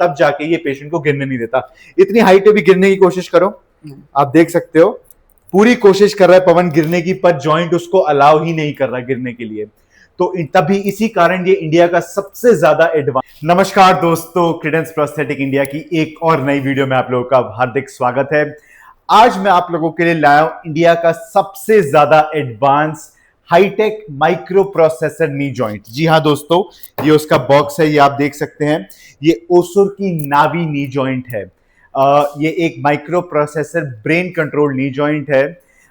तब जाके ये पेशेंट को गिरने नहीं देता। इतनी हाइट पे भी गिरने की कोशिश करो, आप देख सकते हो पूरी कोशिश कर रहा है पवन गिरने की, पर जॉइंट उसको अलाउ ही नहीं कर रहा गिरने के लिए। तो तभी इसी कारण ये इंडिया का सबसे ज्यादा एडवांस। नमस्कार दोस्तों, क्रेडेंस प्रोस्थेटिक इंडिया की एक और नई वीडियो में आप लोगों का हार्दिक स्वागत है। आज मैं आप लोगों के लिए लाया हूं इंडिया का सबसे ज्यादा advance high tech micro processor knee joint. जी हां दोस्तों, ये उसका बॉक्स है, ये आप देख सकते हैं। ये ओसुर की नावी नी जॉइंट है। ये एक micro processor brain control knee joint है।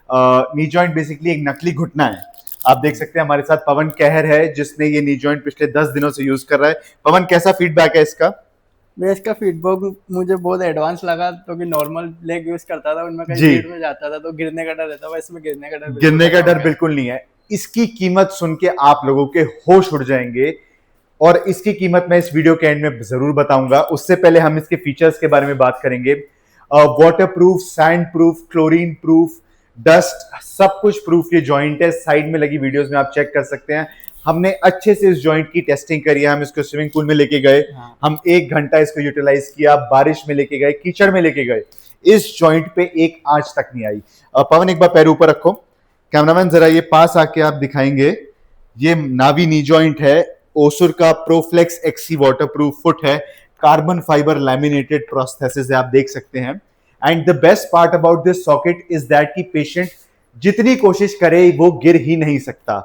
नी जॉइंट बेसिकली एक नकली घुटना है। आप देख सकते हैं हमारे साथ पवन कहर है, जिसने ये नी जॉइंट पिछले 10 दिनों से यूज कर रहा है। पवन, कैसा फीडबैक है इसका? इसका फीडबैक मुझे बहुत एडवांस लगा, तो कि नॉर्मल लेग यूज करता था, उनमें कहीं भीड़ में जाता था तो गिरने का डर रहता था। इसमें गिरने का डर बिल्कुल नहीं है। इसकी कीमत सुन के आप लोगों के होश उड़ जाएंगे, और इसकी कीमत मैं इस वीडियो के एंड में जरूर बताऊंगा। उससे पहले हम इसके फीचर्स के बारे में बात करेंगे। Water proof, sand proof, chlorine proof, dust, सब कुछ प्रूफ ये जॉइंट है। साइड में लगी वीडियोस में आप चेक कर सकते हैं। हमने अच्छे से इस जॉइंट की टेस्टिंग करी है। हम इसको स्विमिंग पूल में लेके गए, हम 1 घंटा इसको यूटिलाइज किया, बारिश में लेके गए, कीचड़ में लेके गए। इस जॉइंट पे एक आंच तक नहीं आई। पवन, एक बार पैर ऊपर रखो। कैमरामैन जरा ये पास आके आप दिखाएंगे। ये नावी नी जॉइंट है, ओसुर का प्रोफ्लेक्स एक्सी वाटरप्रूफ फुट है, कार्बन फाइबर लैमिनेटेड प्रोस्थेसिस है, आप देख सकते हैं। And the best part about this socket is that कि पेशेंट जितनी कोशिश करे वो गिर ही नहीं सकता।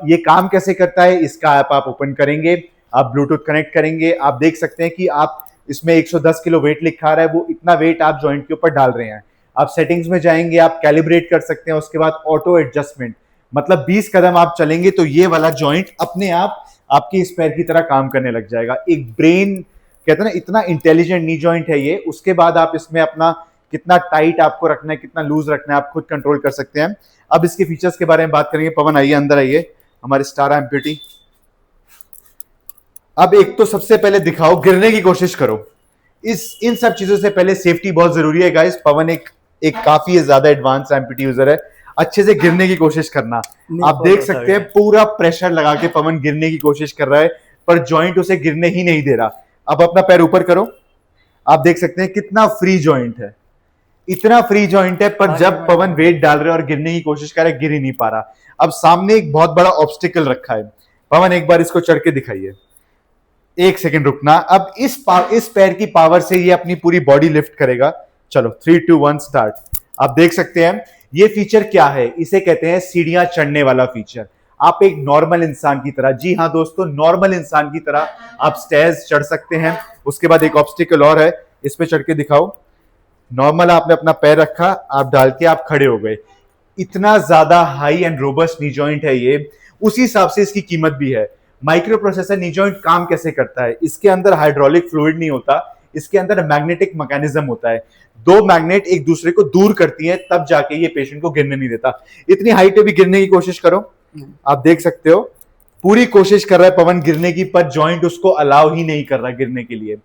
ये काम कैसे करता है, इसका ऐप आप ओपन करेंगे, आप ब्लूटूथ कनेक्ट करेंगे, आप देख सकते हैं कि आप इसमें 110 किलो वेट लिखा रहा है, वो इतना वेट आप जॉइंट के ऊपर डाल रहे हैं। आप सेटिंग्स में जाएंगे, आप कैलिब्रेट कर सकते हैं। उसके बाद ऑटो एडजस्टमेंट, मतलब 20 कदम आप चलेंगे तो ये वाला जॉइंट अपने आप आपकी इस पैर की तरह काम करने लग जाएगा। एक ब्रेन कहते हैं ना, इतना इंटेलिजेंट नी जॉइंट है ये। उसके बाद आप इसमें अपना कितना टाइट आपको रखना है, कितना लूज रखना है, आप खुद कंट्रोल कर सकते हैं। अब इसके फीचर्स के बारे में बात करेंगे। पवन आइए, अंदर आइए, हमारे स्टार एम्प्यूटी। अब एक तो सबसे पहले दिखाओ, गिरने की कोशिश करो। इन सब चीजों से पहले सेफ्टी बहुत जरूरी है गाइस। पवन एक काफी ज्यादा एडवांस एम्प्यूटी यूजर है। अच्छे से गिरने की कोशिश करना। आप देख सकते हैं पूरा प्रेशर लगा के पवन गिरने की कोशिश कर रहा है, पर जॉइंट उसे गिरने ही नहीं दे रहा। अब अपना पैर ऊपर करो, आप देख सकते हैं कितना फ्री जॉइंट है। इतना फ्री जॉइंट है, पर जब पवन वेट डाल रहे और गिरने की कोशिश कर रहा है, गिर ही नहीं पा रहा। अब सामने एक बहुत बड़ा ऑब्स्टिकल रखा है। पवन, एक बार इसको चढ़ के दिखाइए। 1 सेकेंड रुकना। अब इस पैर की पावर से ये अपनी पूरी बॉडी लिफ्ट करेगा। चलो 3, 2, 1 स्टार्ट। आप देख सकते हैं ये फीचर क्या है, इसे कहते हैं सीढ़ियां चढ़ने वाला फीचर। आप एक नॉर्मल इंसान की तरह, जी हां दोस्तों, नॉर्मल इंसान की तरह आप स्टेयर्स चढ़ सकते हैं। उसके बाद एक ऑब्स्टिकल और है, इस पे चढ़ के दिखाओ। नॉर्मल आपने अपना पैर रखा, आप डाल के आप खड़े हो गए। इतना ज्यादा high and robust knee joint है ये, उसी हिसाब से इसकी कीमत भी है। माइक्रो प्रोसेसर नी जॉइंट काम कैसे करता है? इसके अंदर हाइड्रोलिक फ्लूइड नहीं होता, इसके अंदर मैग्नेटिक मैकेनिज्म होता है। 2 मैग्नेट एक दूसरे को दूर करती हैं, तब जाके ये पेशेंट को गिरने नहीं देता। इतनी हाइट पे भी गिरने की कोशिश करो, आप देख सकते हो पूरी कोशिश कर रहा है पवन गिरने की, पर जॉइंट उसको अलाउ ही नहीं कर रहा गिरने के लिए।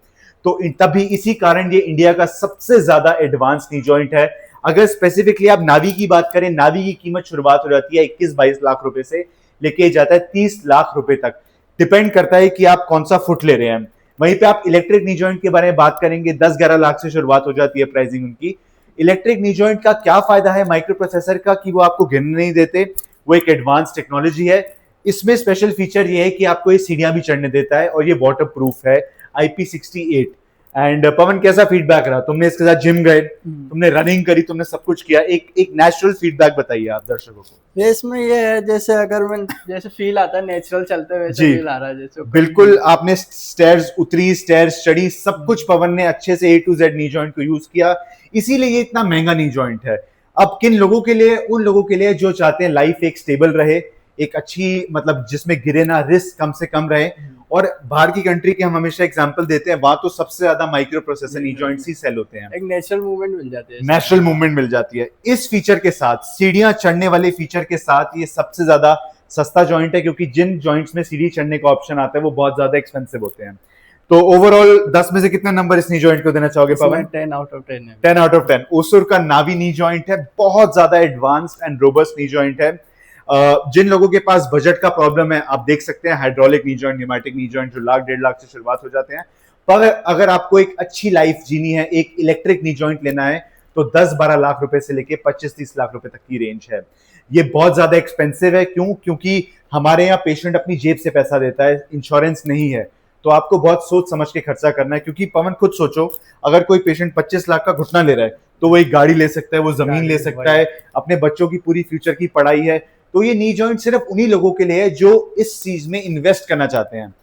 तो तभी इसी कारण ये इंडिया का सबसे ज्यादा एडवांस नी जॉइंट है। अगर स्पेसिफिकली आप नावी की बात करें, नावी की कीमत शुरुआत हो जाती है 21-22 लाख रुपए से, लेके जाता है 30 लाख रुपए तक। डिपेंड करता है कि आप कौन सा फुट ले रहे हैं। वहीं पे आप इलेक्ट्रिक नी जॉइंट के बारे में बात करेंगे, 10-11 लाख से शुरुआत हो जाती है प्राइसिंग उनकी। इलेक्ट्रिक नी जॉइंट का क्या फायदा है माइक्रो प्रोसेसर का, कि वो आपको गिरने नहीं देते। वो एक एडवांस टेक्नोलॉजी है। इसमें स्पेशल फीचर ये है कि आपको ये सीढ़ियां भी चढ़ने देता है, और ये वाटर प्रूफ है, IP68। एंड पवन, कैसा फीडबैक रहा? तुमने इसके साथ जिम गए, तुमने रनिंग करी, तुमने सब कुछ किया, एक नेचुरल फीडबैक बताइए आप दर्शकों को। ये इसमें ये है, जैसे अगर मैं जैसे फील आता है नेचुरल चलते हुए, वैसे फील आ रहा है जैसे। बिल्कुल, आपने स्टेयर्स उतरी, स्टेयर्स चढ़ी, सब कुछ पवन ने अच्छे से A to Z knee joint को यूज किया, इसीलिए ये इतना महंगा नी जॉइंट है। अब किन लोगों के लिए? उन लोगों के लिए जो चाहते हैं लाइफ एक स्टेबल रहे, एक अच्छी, मतलब जिसमें गिरे ना, रिस्क कम से कम रहे। और बाहर की कंट्री के हम हमेशा एग्जांपल देते हैं, वहां तो सबसे ज्यादा माइक्रो प्रोसेसर नी जॉइंट्स ही सेल होते हैं। एक नेचुरल मूवमेंट मिल जाती है, नेचुरल मूवमेंट मिल जाती है। इस फीचर के साथ, सीढ़ियां चढ़ने वाले फीचर के साथ, ये सबसे ज्यादा सस्ता जॉइंट है, क्योंकि जिन जॉइंट्स में सीढ़ी चढ़ने का ऑप्शन आता है वो बहुत ज्यादा एक्सपेंसिव होते हैं। तो ओवरऑल 10 में से कितना नंबर इस नी जॉइंट को देना चाहोगे पवन? 10 आउट ऑफ 10 है। 10 आउट ऑफ 10। ओसुर का नावी नी जॉइंट है, बहुत ज्यादा advanced and robust knee joint है। जिन लोगों के पास बजट का प्रॉब्लम है, आप देख सकते हैं hydraulic knee joint, pneumatic knee joint जो 1 लाख 1.5 लाख से शुरुआत हो जाते हैं, पर अगर आपको एक अच्छी लाइफ जीनी है, एक इलेक्ट्रिक नी जॉइंट लेना है, तो 10-12 लाख रुपए से लेके 25-30 लाख रुपए तक की रेंज है। ये बहुत ज्यादा एक्सपेंसिव है। क्यों? क्योंकि हमारे यहाँ पेशेंट अपनी जेब से पैसा देता है, इंश्योरेंस नहीं है, तो आपको बहुत सोच समझ के खर्चा करना है। क्योंकि पवन खुद सोचो, अगर कोई पेशेंट 25 लाख का घुटना ले रहा है, तो वो एक गाड़ी ले सकता है, वो जमीन ले सकता है, अपने बच्चों की पूरी फ्यूचर की पढ़ाई है। तो ये नी जॉइंट सिर्फ उन्हीं लोगों के लिए है जो इस चीज में इन्वेस्ट करना चाहते हैं।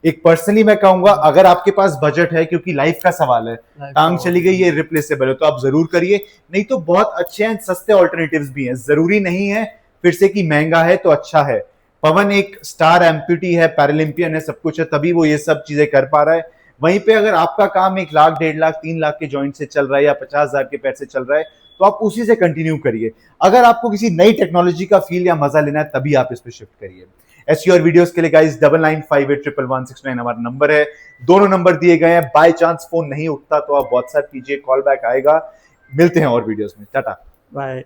एक पर्सनली मैं कहूंगा, अगर आपके पास बजट है, क्योंकि लाइफ का सवाल है, टांग चली गई, ये रिप्लेसेबल है, तो आप जरूर करिए। नहीं तो बहुत अच्छे हैं, सस्ते ऑल्टरनेटिव्स भी हैं। जरूरी नहीं है फिर से कि महंगा है तो अच्छा है। पवन एक स्टार एम्प्यूटी है, पैरालंपियन है, सब कुछ है, तभी वो ये सब चीजें कर पा रहा है। वहीं पे अगर आपका काम 1 लाख, 1.5 लाख, 3 लाख के जॉइंट से चल रहा है या 50,000 के पैर से चल रहा है, तो आप उसी से कंटिन्यू करिए। अगर आपको किसी नई टेक्नोलॉजी का फील या मजा लेना है, तभी आप इस पे शिफ्ट करिए। ऐसी और वीडियोस के लिए गाइस 99581116 हमारा नंबर है। दोनों नंबर दिए गए हैं। बाय चांस फोन नहीं उठता तो आप व्हाट्सएप कीजिए, कॉल बैक आएगा। मिलते हैं और वीडियोस में। Tata bye.